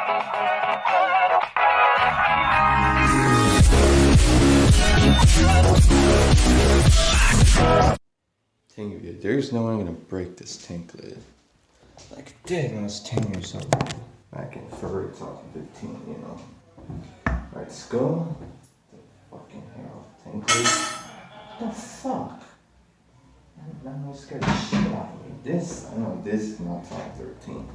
Tank lid. There's no way I'm gonna break this tank lid. Like I did when I was 10 years old. Back in February 2015, you know. Alright, let's go. The fucking hair off tank lid. What the fuck? I'm not scared the shit out of me. This, I know this is not 2013.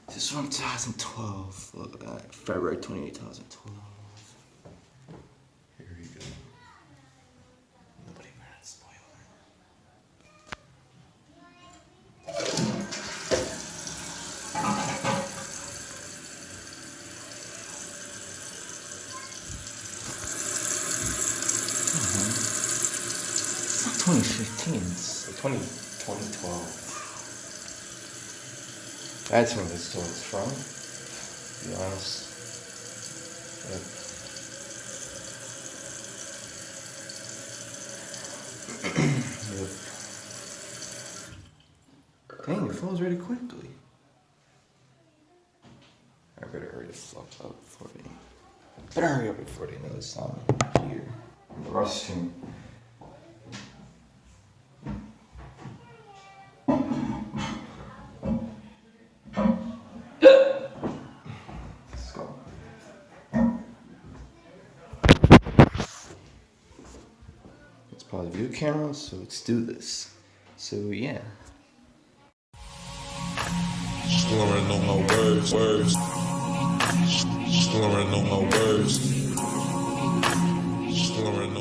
This is from 2012. February 28, 2012. Here we go. Nobody better not spoil it. It's not 2015, it's 2012. That's when this story's from, to be honest. Dang, it falls really quickly. I better hurry the fuck up before they... Better hurry up before they know this I'm here in the restroom. Let's go. Let's pause the video camera, so let's do this. So yeah. Slurring on my words. Slurring on my words. Slurring on